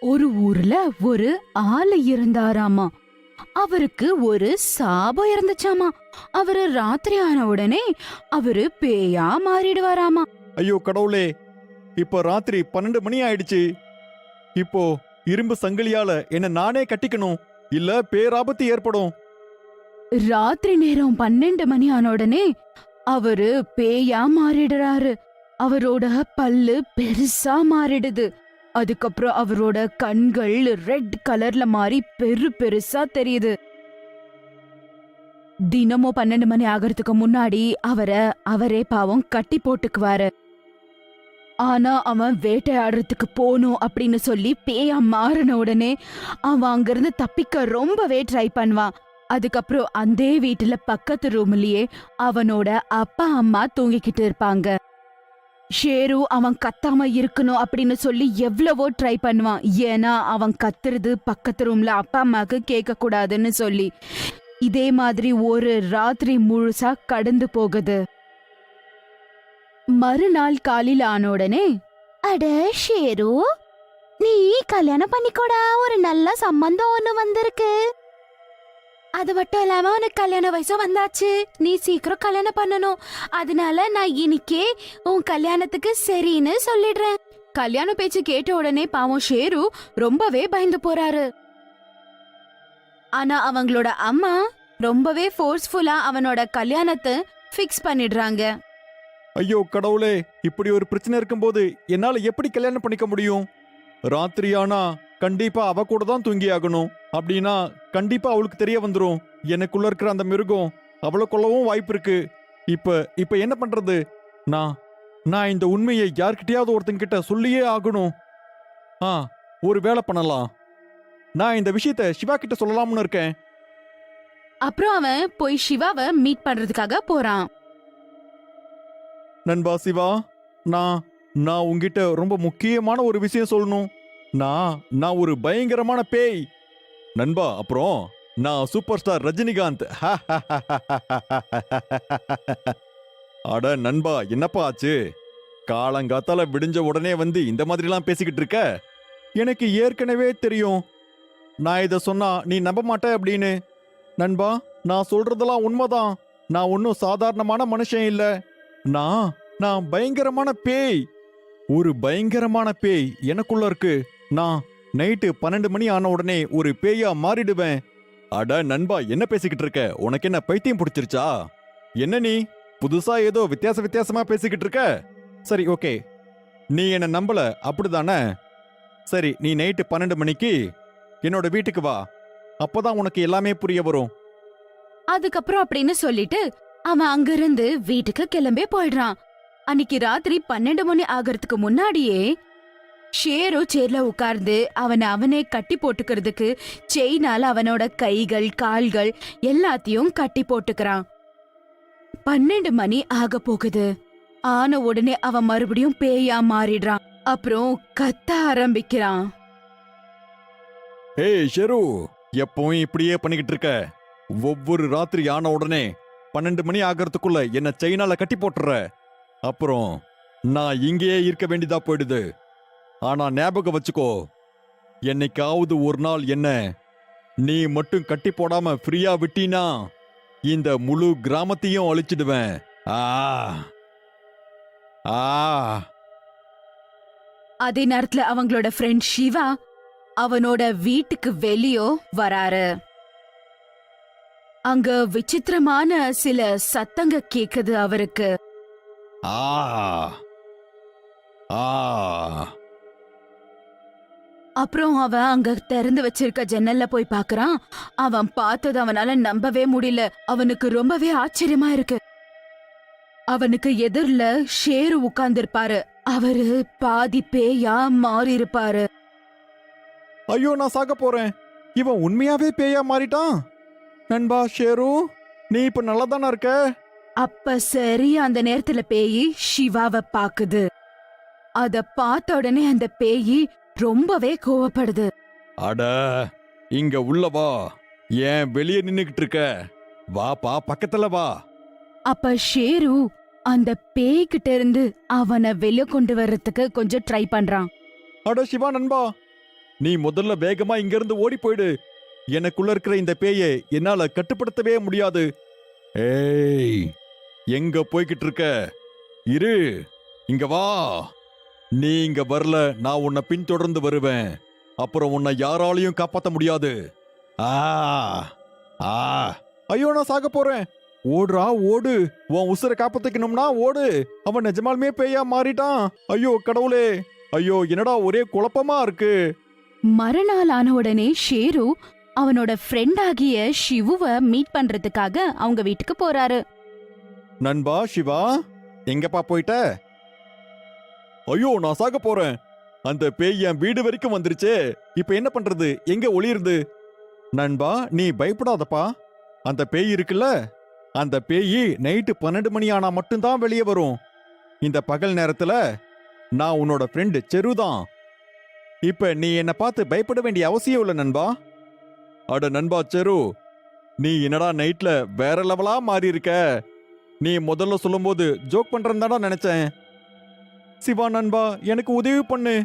ஒரு ஊர்ல ஒரு ஆளு இருந்தாராமா. அவருக்கு ஒரு சாபம் இருந்துச்சாமா. அவரு ராத்திரி ஆன உடனே அவரு பேயா மாறிடுவாராமா. ஐயோ கடவுளே, இப்போ ராத்திரி 12 மணி ஆயிடுச்சு. இப்போ இரும்பு சங்கிலியால என்ன நானே கட்டிக்கணும், இல்ல பேராபத்து ஏற்படும். ராத்திரி நேரம் 12 மணி ஆன உடனே அவரு பேயா மாறிடுறாரு. அவரோட பல்லு பெருசா மாறிடுது. அதுக்கப்புறம் அவரோட கண்கள் ரெட் கலர்ல மாறி பெருசா தெரியுது. தினமும் 12 மணி ஆகிறதுக்கு முன்னாடி அவரே பாவம் கட்டி போட்டுக்குவாரு. ஆனா அவன் வேட்டையாடுறதுக்கு போகணும் அப்படின்னு சொல்லி பேயா மாறின உடனே அவன் அங்கிருந்து தப்பிக்க ரொம்பவே ட்ரை பண்ணுவான். அதுக்கப்புறம் அந்த வீட்டுல பக்கத்து ரூம்லயே அவனோட அப்பா அம்மா தூங்கிக்கிட்டு இருப்பாங்க. ஷேரு அவன் கத்தாம இருக்கணும் அப்படின்னு சொல்லி எவ்வளவோ ட்ரை பண்ணுவான். ஏன்னா அவன் கத்துறது பக்கத்து ரூம்ல அப்பா அம்மாக்கு கேட்க கூடாதுன்னு சொல்லி. இதே மாதிரி ஒரு ராத்திரி முழுசா கடந்து போகுது. மறுநாள் காலையில ஆன உடனே, அட ஷேரு, நீ கல்யாணம் பண்ணிக்கோடா, ஒரு நல்ல சம்பந்தம் ஒண்ணு வந்திருக்கு. அது மட்டும் இல்லாம உனக்கு கல்யாண வயசு வந்தாச்சு, நீ சீக்கிரம் கல்யாணம் பண்ணணும். அதனால நான் இன்னைக்கே உன் கல்யாணத்துக்கு சரின்னு சொல்லிடுறேன். கல்யாண பேச்சு கேட்ட உடனே பாவம் ஷேரு ரொம்பவே பயந்து போறாரு. ஆனா அவங்களோட அம்மா ரொம்பவே ஃபோர்ஸ்ஃபுல்லா அவனோட கல்யாணத்தை ஃபிக்ஸ் பண்ணிடுறாங்க. ஐயோ கடவுளே, இப்படி ஒரு பிரச்சனை இருக்கும்போது என்னால எப்படி கல்யாணம் பண்ணிக்க முடியும்? ராத்திரி ஆனா கண்டிப்பா அவ கூட தான் தூங்கி ஆகணும். அப்படின்னா கண்டிப்பா அவளுக்கு தெரிய வந்துரும் எனக்குள்ள இருக்கிற அந்த மிருகம் அவளை கொல்லவும் வாய்ப்பு இருக்கு. இப்ப என்ன பண்றது? நான் இந்த உண்மையை யார்கிட்டயாவது ஒருத்தங்கிட்ட சொல்லியே ஆகணும். ஒரு வேலை பண்ணலாம். நான் இந்த விஷயத்த சிவா கிட்ட சொல்லலாம்னு இருக்கேன். அப்புறம் அவன் போய் சிவாவை மீட் பண்றதுக்காக போறான். நண்பா சிவா, நான் உங்ககிட்ட ரொம்ப முக்கியமான ஒரு விஷயம் சொல்லணும். நான் ஒரு பயங்கரமான பேய் நண்பா. அப்புறம் நான் சூப்பர் ஸ்டார் ரஜினிகாந்த். அட நண்பா, என்னப்பா ஆச்சு? காலங்காத்தால விடிஞ்ச உடனே வந்து இந்த மாதிரிலாம் பேசிக்கிட்டு இருக்க? எனக்கு ஏற்கனவே தெரியும் நான் இதை சொன்னா நீ நம்ப மாட்ட அப்படின்னு. நண்பா, நான் சொல்றதெல்லாம் உண்மைதான். நான் ஒன்னும் சாதாரணமான மனுஷன் இல்ல. நான் பயங்கரமான பேய். ஒரு பயங்கரமான பேய் எனக்குள்ள இருக்கு. நான் நைட்டு 12 மணி ஆன உடனே ஒரு பேயா மாறிடுவேன். அட நண்பா, என்ன பேசிக்கிட்டு இருக்க? உனக்கு என்ன பைத்தியம் பிடிச்சிருச்சா? என்ன நீ புதுசா ஏதோ வித்தியாசமா பேசிக்கிட்டு இருக்க? சரி, ஓகே, நீ என்ன நம்பல அப்படிதானே? சரி, நீ நைட்டு 12 மணிக்கு என்னோட வீட்டுக்கு வா. அப்பதான் உனக்கு எல்லாமே புரிய வரும். அதுக்கப்புறம் அப்படின்னு சொல்லிட்டு அவன் அங்கிருந்து வீட்டுக்கு கிளம்பி போயிடுறான். அன்னைக்கு ராத்திரி 12 மணி ஆகிறதுக்கு முன்னாடியே ஷேரு சேர்ல உட்கார்ந்து அவனே கட்டி போட்டுக்கிறதுக்கு செயினால அவனோட கைகள் கால்கள் எல்லாத்தையும் கட்டி போட்டுக்கிறான். 12 மணி ஆக போகுது. ஆன உடனே அவன் மறுபடியும் பேயா மாறிடுறான். அப்புறம் கத்த ஆரம்பிக்கிறான். ஏய் ஷெரு, எப்பவும் இப்படியே பண்ணிக்கிட்டு இருக்க? ஒவ்வொரு ராத்திரி ஆன உடனே 12 மணி ஆகிறதுக்குள்ள என்ன செயினால கட்டி போட்டுற. அப்புறம் நான் இங்கேயே இருக்க வேண்டியதா போயிடுது. ஆனா ஞாபகம் வச்சுக்கோ, என்னைக்காவது ஒரு நாள் என்ன நீ மட்டும் கட்டி போடாம ஃப்ரீயா விட்டீனா இந்த முழு கிராமத்தையும் அழிச்சிடுவேன். அதே நேரத்துல அவங்களோட ஃப்ரெண்ட் சிவா அவனோட வீட்டுக்கு வெளியோ வராரு. அங்க விசித்திரமான சில சத்தங்க கேக்குது அவருக்கு. அப்புறம் அவன் அங்க திறந்து வச்சிருக்க ஜன்னல்ல போய் பாக்குறான். அவன் பார்த்தது அவனால நம்பவே முடியல. அவனுக்கு ரொம்பவே ஆச்சரியமா இருக்கு. அவனுக்கு எதிரில ஷேரு உட்கார்ந்திருப்பாரு. அவரு பாதி பேயா மாறி இருப்பாரு. ஐயோ, நான் சாக போறேன். இவன் உண்மையாவே பேயா மாறிட்டான். நண்பா ஷேரு, நீ இப்ப நல்லா தானே இருக்க? அப்ப சரி, அந்த நேரத்துல பேயி சிவாவை பாக்குது. அத பார்த்த உடனே அந்த பேயி ரொம்பவே கோவப்படுது. அட, இங்க உள்ள வா. ஏன் வெளியே நின்னுகிட்டு இருக்க? வாப்பா, பக்கத்துல வா. அப்ப ஷேரு அந்த பேய்கிட்ட இருந்து அவனை வெளிய கொண்டு வர்றதுக்கு கொஞ்சம் ட்ரை பண்றான். அட சிவா நண்பா, நீ முதல்ல வேகமா இங்க இருந்து ஓடி போயிடு. எனக்குள்ள இருக்கிற இந்த பேயை என்னால கட்டுப்படுத்தவே முடியாது. ஏய், எங்க போய்கிட்டு இருக்க? இரு, இங்க வா. நீ இங்க வரல, நான் உன்னை பின்தொடர்ந்து வருவேன். அப்புறம் உன்னை யாராலையும் காப்பாத்த முடியாது. ஆ ஆ ஐயோ, நான் சாக போறேன். ஓடுறா ஓடு, உன் உசுரை காப்பாத்திக்கணும்னா ஓடு. அவன் நிஜமாலுமே பேயா மாறிட்டான். ஐயோ கடவுளே, ஐயோ என்னடா ஒரே குழப்பமா இருக்கு. மறுநாள் ஆன உடனே ஷேரு அவனோட ஃப்ரெண்ட் ஆகிய ஷிவுவ மீட் பண்றதுக்காக அவங்க வீட்டுக்கு போறாரு. நண்பா சிவா, எங்கப்பா போயிட்ட? ஐயோ, நான் சாக போறேன். அந்த பேய் என் வீடு வரைக்கும் வந்துருச்சே. இப்ப என்ன பண்றது? எங்க ஒளியுறது? நண்பா, நீ பயப்படாதப்பா. அந்த பேய் இருக்குல்ல, அந்த பேய் நைட்டு 12 மணி ஆனா மட்டும்தான் வெளியே வரும். இந்த பகல் நேரத்துல நான் உன்னோட ஃப்ரெண்டு செருதான். இப்ப நீ என்ன பார்த்து பயப்பட வேண்டிய அவசியம் இல்ல நண்பா. அட நண்பா செரு, நீ என்னடா நைட்ல வேற லெவலா மாறி இருக்க. நீ முதல்ல சொல்லும்போது ஜோக் பண்றேன்னு நினைச்சேன். சிவா நண்பா, எனக்கு உதவி பண்ணு.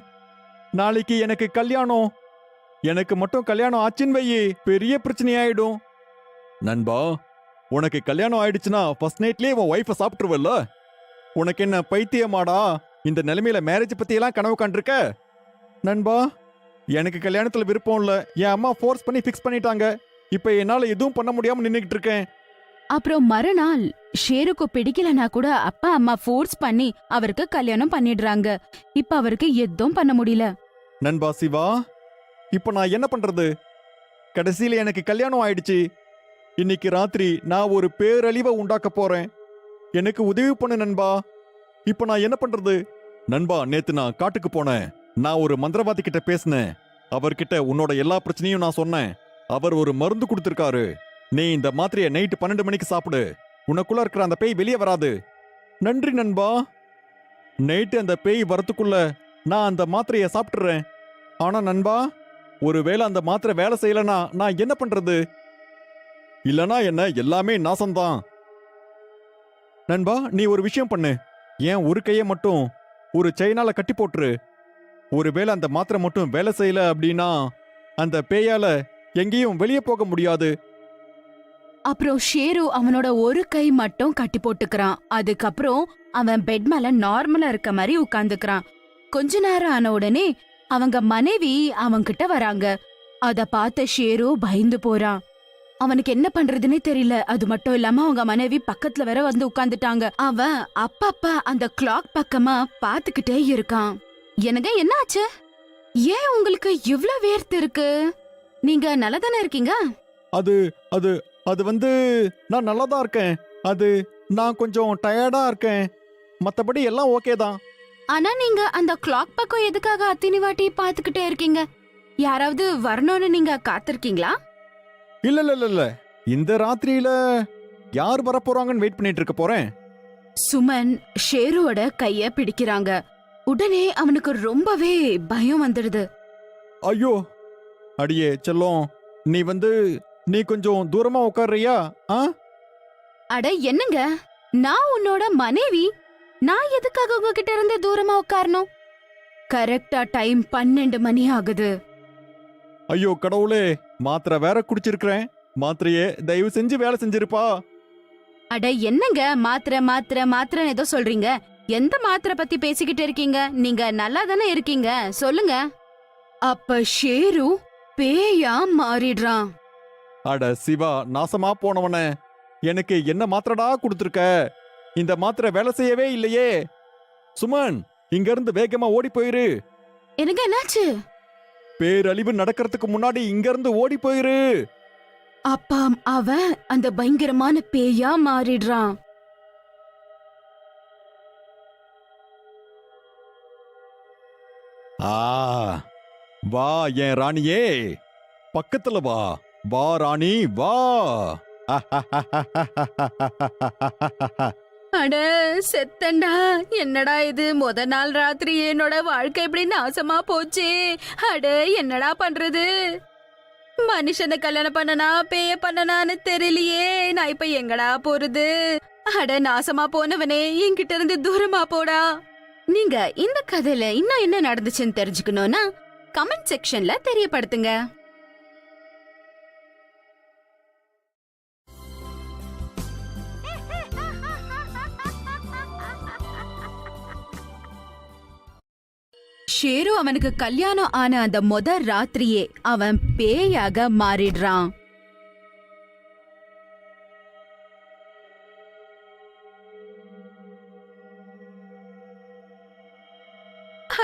நாளைக்கு எனக்கு கல்யாணம். எனக்கு மட்டும் கல்யாணம் ஆச்சுன்னு வையே, பெரிய பிரச்சனை ஆயிடும். நண்பா, உனக்கு கல்யாணம் ஆயிடுச்சுன்னா ஃபர்ஸ்ட் நைட்லயே உன் ஒய்ஃபை சாப்பிட்டுருவல்ல? உனக்கு என்ன பைத்தியமாடா? இந்த நிலைமையில மேரேஜ் பத்தி எல்லாம் கனவு கண்டிருக்க? நண்பா, எனக்கு கல்யாணத்துல விருப்பம் இல்ல. என் அம்மா ஃபோர்ஸ் பண்ணி ஃபிக்ஸ் பண்ணிட்டாங்க. இப்ப என்னால எதுவும் பண்ண முடியாம நின்னுகிட்டு இருக்கேன். அப்புறம் மறுநாள் ஷேருக்கு பிடிக்கலனா கூட அப்பா அம்மா ஃபோர்ஸ் பண்ணி அவருக்கு கல்யாணம் பண்ணிடுறாங்க. இப்ப அவருக்கு எதுவும் பண்ண முடியல. நண்பா சிவா, இப்ப நான் என்ன பண்றது? கடைசியில எனக்கு கல்யாணம் ஆயிடுச்சு. இன்னைக்கு ராத்திரி நான் ஒரு பேரழிவை உண்டாக்க போறேன். எனக்கு உதவி பண்ணு நண்பா. இப்ப நான் என்ன பண்றது? நண்பா, நேத்து நான் காட்டுக்கு போனேன். நான் ஒரு மந்திரவாதி கிட்ட பேசினேன். அவர்கிட்ட உன்னோட எல்லா பிரச்சனையும் நான் சொன்னேன். அவர் ஒரு மருந்து கொடுத்திருக்காரு. நீ இந்த மாத்திரையை நைட்டு 12 மணிக்கு சாப்பிடு. உனக்குள்ள இருக்கிற அந்த பேய் வெளியே வராது. நன்றி நண்பா. நைட்டு அந்த பேய் வரத்துக்குள்ள நான் அந்த மாத்திரையை சாப்பிட்டுறேன். ஆனா நண்பா, ஒருவேளை அந்த மாத்திரை வேலை செய்யலனா நான் என்ன பண்றது? இல்லனா என்ன, எல்லாமே நாசம்தான். நண்பா, நீ ஒரு விஷயம் பண்ணு. ஏன் ஒரு கையை மட்டும் ஒரு செயினால கட்டி போட்டுரு. ஒருவேளை அந்த மாத்திரை மட்டும் வேலை செய்யல அப்படின்னா அந்த பேயால எங்கேயும் வெளியே போக முடியாது. அப்புறம் ஷேரு அவனோட ஒரு கை மட்டும் கட்டி போட்டுக்கிறான். அதுக்கப்புறம் அவன் பெட் மேல நார்மலா இருக்க மாதிரி உட்கார்ந்துக்கிறான். கொஞ்ச நேரம் ஆன உடனே அவங்க மனைவி அவன்கிட்ட வராங்க. அத பார்த்த ஷேரு பயந்து போறான். அவனுக்கு என்ன பண்றதுன்னே தெரியல. அது மட்டும் இல்லாம அவங்க மனைவி பக்கத்துல வேற வந்து உட்கார்ந்துட்டாங்க. அவன் அப்பப்ப அந்த கிளாக் பக்கமா பாத்துக்கிட்டே இருக்கான். எனக்கு என்ன ஆச்சு? ஏன் உங்களுக்கு இவ்ளோ வேர்த்து இருக்கு? நீங்க நல்லதானே இருக்கீங்க? அது அது அது வந்து நான் நல்லா தான் இருக்கேன். அது நான் கொஞ்சம் டயர்டா இருக்கேன். மத்தபடி எல்லாம் ஓகே தான். ஆனா நீங்க அந்த கிளாக் பக்கம் எதுக்காக அத்தினி வாட்டி பாத்துக்கிட்டே இருக்கீங்க? யாராவது வரணும்னு நீங்க காத்திருக்கீங்களா? இல்ல இல்ல இல்ல இல்ல, இந்த ராத்திரியில யார் வரப்போறாங்கன்னு வெயிட் பண்ணிட்டு இருக்க போறேன். சுமன் ஷேருவோட கைய பிடிக்கிறாங்க. உடனே அவனுக்கு ரொம்பவே பயம் வந்துடுது. ஐயோ, அடியே செல்லம், நீ கொஞ்சம் தூரமா உட்கார்றியா? அட என்னங்க, நான் உன்னோட மனைவி. நான் எதுக்காக உங்ககிட்ட இருந்து தூரமா உட்காரணும்? கரெக்டா டைம் 12 மணி ஆகுது. ஐயோ கடவுளே, மாத்திரை வேற குடிச்சிருக்கிறேன். மாத்திரையே தயவு செஞ்சு வேலை செஞ்சிருப்பா. அட என்னங்க, மாத்திரை மாத்திரை மாத்திரைன்னு ஏதோ சொல்றீங்க. எந்த மாத்திரை பத்தி பேசிக்கிட்டு இருக்கீங்க? நீங்க நல்லா தானே இருக்கீங்க, சொல்லுங்க. அப்ப ஷேரு பேயா மாறிடுறான். அட சிவா, நாசமா போனவனே, எனக்கு என்ன மாத்திரடா கொடுத்துருக்க? இந்த மாத்திரை வேலை செய்யவே இல்லையே. சுமன், இங்க இருந்து வேகமா ஓடி போயிரு. எனக்கு என்னாச்சு? பேரழிவு நடக்கிறதுக்கு முன்னாடி இங்க இருந்து ஓடி போயிரு. அப்பா அவன் அந்த பயங்கரமான பேயா மாறிடுறான். வா என் ராணியே, பக்கத்துல வா. வா ராணி வா. அட செத்தண்டா, என்னடா இது? முத நாள் ராத்திரி என்னோட வாழ்க்கை இப்படி நாசமா போச்சு. அட என்னடா பண்றது? மனுஷனை கல்யாணம் பண்ணனா பேய பண்ணனான்னு தெரியலையே. நான் இப்ப எங்கடா போறது? அட நாசமா போனவனே, என்கிட்ட இருந்து தூரமா போடா. நீங்க இந்த கதையில இன்னும் என்ன நடந்துச்சுன்னு தெரிஞ்சுக்கணும்னா கமெண்ட் செக்ஷன்ல தெரியப்படுத்துங்க. ஷேரு அவனுக்கு கல்யாணம் ஆன அந்த ராத்திரியே அவன் பேயாக மாறிடுறான்.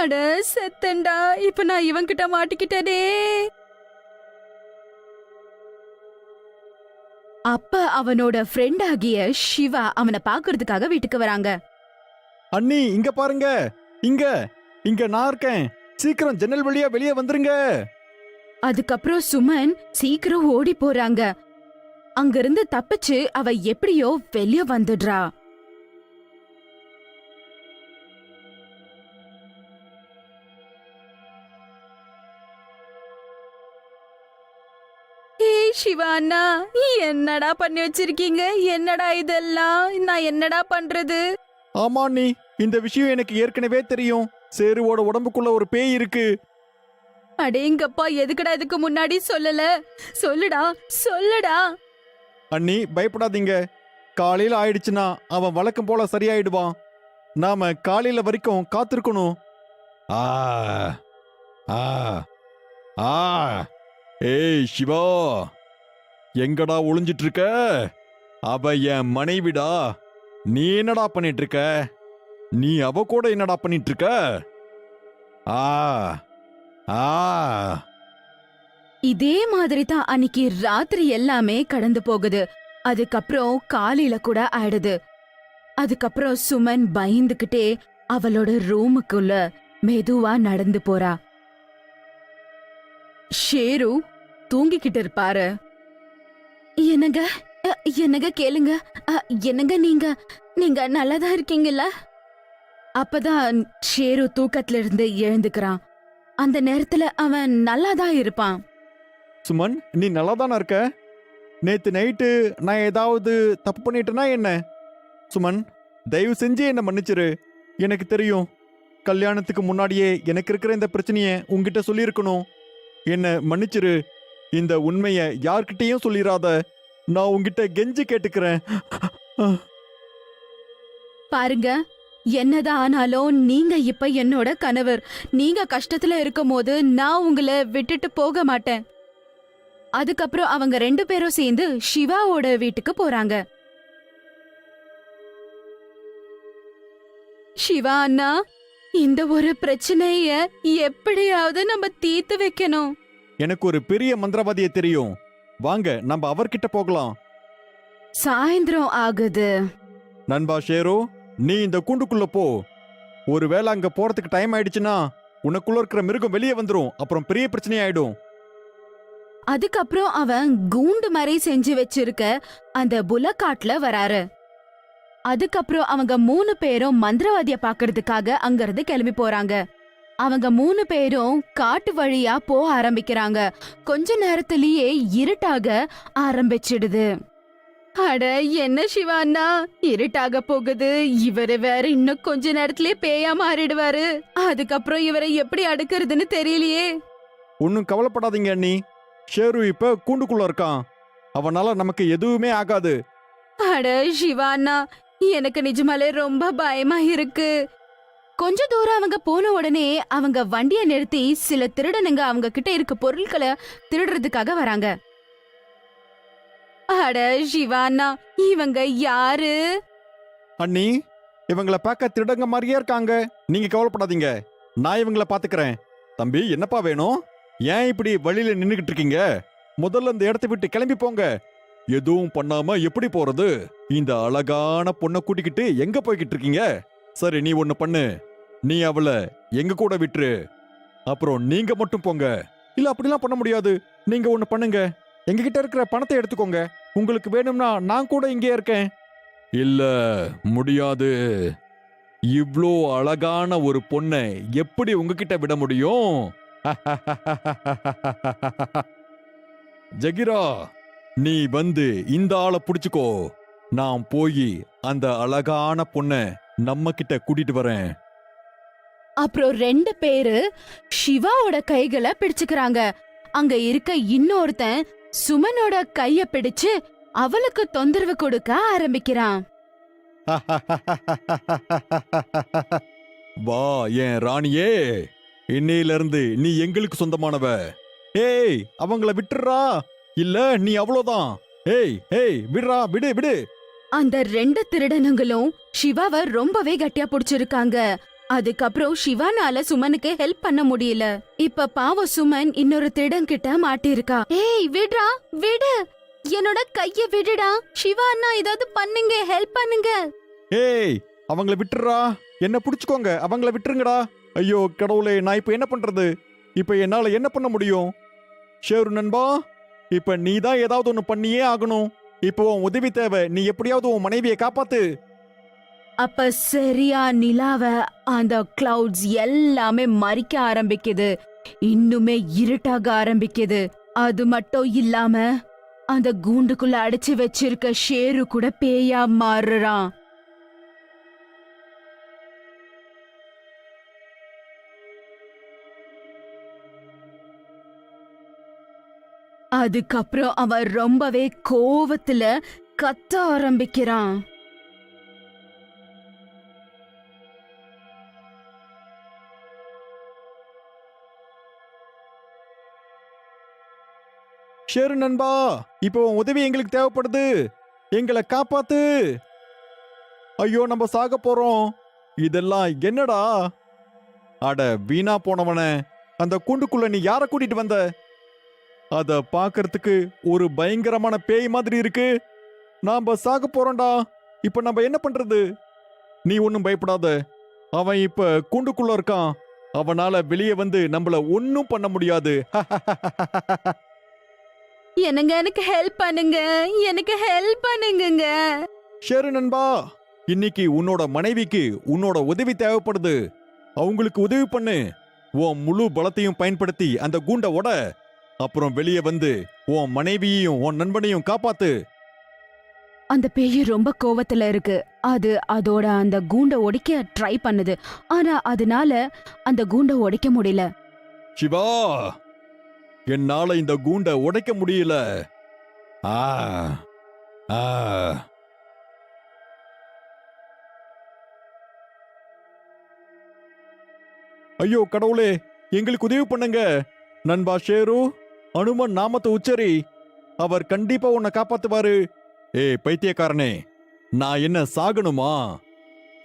அட செத்தண்டா, இப்ப நான் இவன்கிட்ட மாட்டிக்கிட்டதே. அப்ப அவனோட ஃப்ரெண்ட் ஆகிய சிவா அவனை பாக்குறதுக்காக வீட்டுக்கு வராங்க. அண்ணி இங்க பாருங்க, இங்க இங்க நான் இருக்கேன், சீக்கிரம் ஜன்னல் வழியா வெளியே வந்துருங்க. அதுக்கப்புறம் சுமன் சீக்கிரம் ஓடி போறாங்க. அங்கிருந்து தப்பிச்சு அவ எப்படியோ வெளிய வந்துடுறா. சிவானா, என்னடா பண்ணி வச்சிருக்கீங்க? என்னடா இதெல்லாம்? நான் என்னடா பண்றது? ஆமா அண்ணி, இந்த விஷயம் எனக்கு ஏற்கனவே தெரியும். சேருவோட உடம்புக்குள்ள ஒரு பேய் இருக்கு. அடேங்கப்பா, எதுக்குடா இதுக்கு முன்னாடி சொல்லல? சொல்லுடா சொல்லுடா. அண்ணி பயப்படாதீங்க, காலையில ஆயிடுச்சுன்னா அவன் வழக்கம் போல சரியாயிடுவான். நாம காலையில வரைக்கும் காத்திருக்கணும். ஆ ஆ ஆ ஏய் சிவா, எங்கடா ஒளிஞ்சிட்டு இருக்க? அவ என் மனைவிடா. நீ என்னடா பண்ணிட்டு இருக்க? நீ அவ கூட என்னடா பண்ணிட்டு இருக்க? ஆ ஆ இதே மாதிரி தான் அன்னைக்கு ராத்திரி எல்லாமே கடந்து போகுது. அதுக்கப்புறம் காலையில கூட ஆயிடுது. அதுக்கப்புறம் சுமன் பயந்துகிட்டே அவளோட ரூமுக்குள்ள மெதுவா நடந்து போறா. ஷேரு தூங்கிக்கிட்டு இருப்பாரு. என்னங்க என்னங்க கேளுங்க. என்னங்க நீங்க நீங்க நல்லாதான் இருக்கீங்கல்ல? அப்பதான் ஷேரு தூக்கத்துல இருந்து எழுந்துக்கிறான். அந்த நேரத்துல அவன் நல்லாதான் இருப்பான். சுமன், நீ நல்லா தானே இருக்க? நேத்து நைட்டு நான் ஏதாவது தப்பு பண்ணிட்டேனா என்ன? சுமன், தயவு செஞ்சு என்ன மன்னிச்சிரு. எனக்கு தெரியும், கல்யாணத்துக்கு முன்னாடியே எனக்கு இருக்கிற இந்த பிரச்சனைய உன்கிட்ட சொல்லியிருக்கணும். என்ன மன்னிச்சிரு. இந்த உண்மைய யார்கிட்டயும் சொல்லிராத. நான் உன்கிட்ட கெஞ்சி கேட்டுக்கிறேன். பாருங்க, என்னதான் ஆனாலும் நீங்க இப்ப என்னோட கணவர். நீங்க கஷ்டத்துல இருக்கும் போது நான் உங்களை விட்டுட்டு போக மாட்டேன். அதுக்கப்புறம் அவங்க 2 பேரும் சேர்ந்து சிவாவோட வீட்டுக்கு போறாங்க. சிவா அண்ணா, இந்த ஒரு பிரச்சனைய எப்படியாவது நம்ம தீர்த்து வைக்கணும். எனக்கு ஒரு பெரிய மந்திரவாதிய தெரியும். வாங்க நம்ம அவர்கிட்ட போகலாம். சாயந்தரம் ஆகுது. நண்பா ஷேரு, நீ இந்த கூண்டுக்குள்ள போ. ஒருவேளை அங்க போறதுக்கு டைம் ஆயிடுச்சுன்னா உனக்குள்ள இருக்கிற மிருகம் வெளியே வந்துரும். அப்புறம் பெரிய பிரச்சனை ஆயிடும். அதுக்கப்புறம் அவன் கூண்டு மாதிரி செஞ்சு வச்சிருக்க அந்த புலக்காட்டுல வராரு. அதுக்கப்புறம் அவங்க 3 பேரும் மந்திரவாதிய பாக்குறதுக்காக அங்கிருந்து கிளம்பி போறாங்க. அவங்க 3 பேரும் காட்டு வழியா போக ஆரம்பிக்கிறாங்க. கொஞ்ச நேரத்திலேயே இருட்டாக ஆரம்பிச்சிடுது. அட என்ன சிவானா, இருட்டாக போகுது. இவரு வேற இன்னும் கொஞ்ச நேரத்திலேயே பேயா மாறிடுவாரு. அதுக்கப்புறம் இவரை எப்படி அடுக்கிறதுன்னு தெரியலையே. ஒன்னும் கவலைப்படாதீங்க அண்ணி, ஷேரு இப்ப கூண்டுக்குள்ள இருக்கான். அவனால நமக்கு எதுவுமே ஆகாது. அட சிவானா, எனக்கு நிஜமாலே ரொம்ப பயமா இருக்கு. கொஞ்ச தூரம் அவங்க போன உடனே அவங்க வண்டிய நிறுத்தி சில திருடனுங்க அவங்க கிட்ட இருக்க பொருட்களை திருடுறதுக்காக வராங்க. அட சிவானா, இவங்க யாரு? அண்ணி, இவங்கள பார்க்க திருடங்க மாதிரியே இருக்காங்க. நீங்க கவலைப்படாதீங்க, நான் இவங்கள பாத்துக்கிறேன். தம்பி, என்னப்பா வேணும்? ஏன் இப்படி வழியில நின்னுகிட்டு இருக்கீங்க? முதல்ல இந்த இடத்தை விட்டு கிளம்பி போங்க. எதுவும் பண்ணாம எப்படி போறது? இந்த அழகான பொண்ணை கூட்டிக்கிட்டு எங்க போய்கிட்டு இருக்கீங்க? சரி, நீ ஒண்ணு பண்ணு. நீ அவளை எங்க கூட விட்டுரு. அப்புறம் நீங்க மட்டும் போங்க. இல்ல, அப்படிலாம் பண்ண முடியாது. நீங்க ஒண்ணு பண்ணுங்க, எங்க கிட்ட இருக்கிற பணத்தை எடுத்துக்கோங்க. உங்களுக்கு வேணும்னா நான் கூட இங்கே இருக்கேன். இல்ல, முடியாது. இவ்ளோ அழகான ஒரு பொண்ணை எப்படி உங்ககிட்ட விட முடியும்? ஜகிரா, நீ வந்து இந்த ஆளை புடிச்சுக்கோ. நான் போய் அந்த அழகான பொண்ணை நம்ம கிட்ட கூட்டிட்டு வரேன். அப்புறம் 2 பேரு சிவாவோட கைகளை பிடிச்சுக்கிறாங்க. அங்க இருக்க இன்னொருத்தன் சுமனோட கைய பிடிச்சு அவளுக்கு தொந்தரவு கொடுக்க ஆரம்பிக்கிறான். வா என் ராணியே, இன்னையில இருந்து நீ எங்களுக்கு சொந்தமானவ. ஏய் அவங்கள விட்டுறா, இல்ல நீ அவ்வளவுதான். ஏய் ஏய் விடுறா, விடு விடு. அந்த 2 திருடனுங்களும் சிவாவை ரொம்பவே கட்டியா புடிச்சிருக்காங்க. அதுக்கப்புறம் சிவானால சுமனுக்கு ஹெல்ப் பண்ண முடியல. இப்ப பாவம் சுமன் இன்னொரு திருடன் கிட்ட மாட்டிருக்கா. ஏய் விடுறா, விடு, என்னோட கைய விடுடா. சிவா அண்ணா ஏதாவது பண்ணுங்க, ஹெல்ப் பண்ணுங்க. ஏய் அவங்கள விட்டுறா, என்ன புடிச்சுக்கோங்க, அவங்கள விட்டுருங்கடா. ஐயோ கடவுளே, நான் இப்ப என்ன பண்றது? இப்ப என்னால என்ன பண்ண முடியும்? ஷேரு நண்பா, இப்ப நீ தான் ஏதாவது ஒண்ணு பண்ணியே ஆகணும். இப்போ உன் உதவி தேவை. நீ எப்படியாவது உன் மனைவியை காப்பாத்து. அப்ப சரியா நிலாவ அந்த கிளவுட்ஸ் எல்லாமே மறிக்க ஆரம்பிக்குது. இன்னுமே இருட்டாக ஆரம்பிக்குது. அது மட்டும் இல்லாம அந்த கூண்டுக்குள்ள அடைச்சு வச்சிருக்க ஷேரு கூட பேயா மாறுறான். அதுக்கப்புறம் அவன் ரொம்பவே கோவத்துல கத்த ஆரம்பிக்கிறான். ஷேரு நண்பா, இப்போ உன் உதவி எங்களுக்கு தேவைப்படுது. எங்களை காப்பாத்து. ஐயோ நம்ம சாக போறோம். இதெல்லாம் என்னடா? அட வீணா போனவன, அந்த கூண்டுக்குள்ள நீ யார கூட்டிட்டு வந்த? அத பாக்குறதுக்கு ஒரு பயங்கரமான பேய் மாதிரி இருக்கு. நாம சாக போறோம்டா. இப்ப நம்ம என்ன பண்றது? நீ ஒன்னும் பயப்படாத. அவன் இப்ப கூண்டுக்குள்ள இருக்கான். அவனால வெளியே வந்து நம்மள ஒன்னும் பண்ண முடியாது. என்னங்க, எனக்கு ஹெல்ப் பண்ணுங்க, எனக்கு ஹெல்ப் பண்ணுங்க. ஷேரு நண்பா, இன்னைக்கு உன்னோட மனைவிக்கு உன்னோட உதவி தேவைப்படுது. அவங்களுக்கு உதவி பண்ணு. உன் முழு பலத்தையும் பயன்படுத்தி அந்த கூண்ட உட. அப்புறம் வெளியே வந்து உன் மனைவியையும் உன் நண்பனையும் காப்பாத்து. அந்த பேய் ரொம்ப கோவத்துல இருக்கு. அது அதோட அந்த கூண்ட உடைக்க ட்ரை பண்ணுது. ஆனா அதனால அந்த கூண்ட உடைக்க முடியல. சிவா, என்னால இந்த கூண்ட உடைக்க முடியல. ஆ ஆ ஐயோ கடவுளே, எங்களுக்கு உதவி பண்ணுங்க. நண்பா ஷேரு, அனுமன் நாமத்தை உச்சரி. அவர் கண்டிப்பா உன்னை காப்பாத்துவாரு. ஏய் பைத்தியக்காரனே, நான் என்ன சாகணுமா?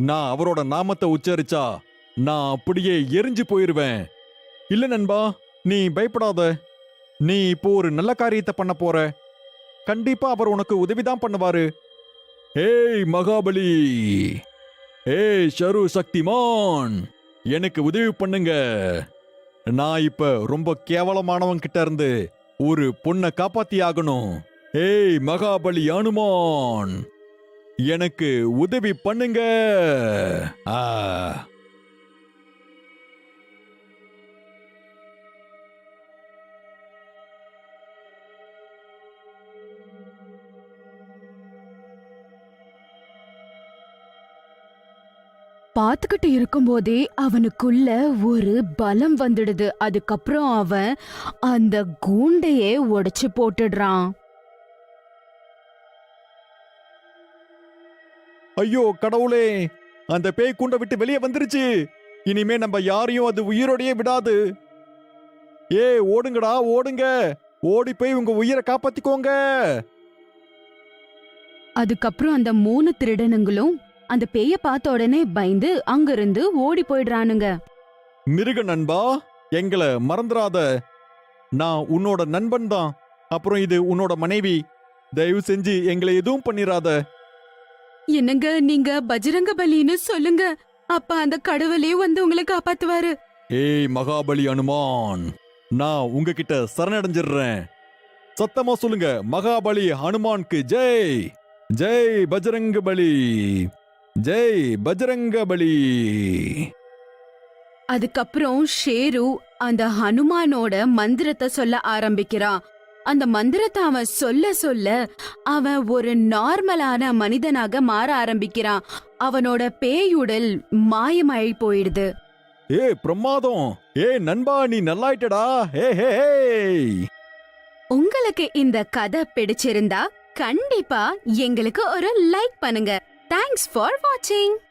நான் அவரோட நாமத்தை உச்சரிச்சா நான் அப்படியே எரிஞ்சு போயிருவேன். இல்ல நண்பா, நீ பயப்படாத. நீ இப்போ ஒரு நல்ல காரியத்தை பண்ண போற. கண்டிப்பா அவர் உனக்கு உதவிதான் பண்ணுவாரு. ஏய் மகாபலி, ஏய் ஷரு சக்திமான், எனக்கு உதவி பண்ணுங்க. நான் இப்ப ரொம்ப கேவலமானவன் கிட்ட இருந்து ஒரு பொண்ணை காப்பாத்தி ஆகணும். ஏய் மகாபலி அனுமான், எனக்கு உதவி பண்ணுங்க. ஆ பாத்துக்கிட்டு இருக்கும்போதே அவனுக்குள்ள ஒரு பலம் வந்துடுது. அதுக்கப்புறம் அவன் அந்த கூண்டையே உடைச்சு போட்டுடுறான். ஐயோ கடவுளே, அந்த பேய் கூண்டை விட்டு வெளியே வந்துருச்சு. இனிமே நம்ம யாரையும் அது உயிரோடையே விடாது. ஏய் ஓடுங்கடா, ஓடுங்க. ஓடி போய் உங்க உயிரை காப்பாத்திக்கோங்க. அதுக்கப்புறம் அந்த 3 திருடனுங்களும் அந்த பேய பார்த்த உடனே பயந்து அங்கிருந்து ஓடி போயிடுறானுங்க. மிருக நண்பா, எங்களை மறந்துடாத. நான் உன்னோட நண்பன் தான். அப்புறம் இது உன்னோட மனைவி. தயவு செஞ்சு எங்களை எதுவும் பண்ணிராத. என்னங்க, நீங்க பஜ்ரங்க பலின்னு சொல்லுங்க. அப்ப அந்த கடவுளே வந்து உங்களை காப்பாத்துவாரு. ஏய் மகாபலி அனுமான், நான் உங்ககிட்ட சரணடைஞ்சிடுறேன். சத்தமா சொல்லுங்க, மகாபலி ஹனுமானுக்கு ஜெய். ஜெய் பஜ்ரங்க பலி, ஜெய் பஜ்ரங்க பலி. அதுக்கப்புறம் ஷேரு அந்த ஹனுமானோட மந்திரத்தை சொல்ல ஆரம்பிக்கிறான். அந்த மந்திரத்தை அவன் சொல்ல சொல்ல அவன் ஒரு நார்மலான மனிதனாக மாற ஆரம்பிக்கிறான். அவனோட பேயுடல் மாயமாயி போயிடுது. பிரமாதம். நண்பா, நீ நல்லாயிட்டடா. ஹே. உங்களுக்கு இந்த கதை பிடிச்சிருந்தா கண்டிப்பா எங்களுக்கு ஒரு லைக் பண்ணுங்க. தேங்க்ஸ் ஃபார் வாட்சிங்.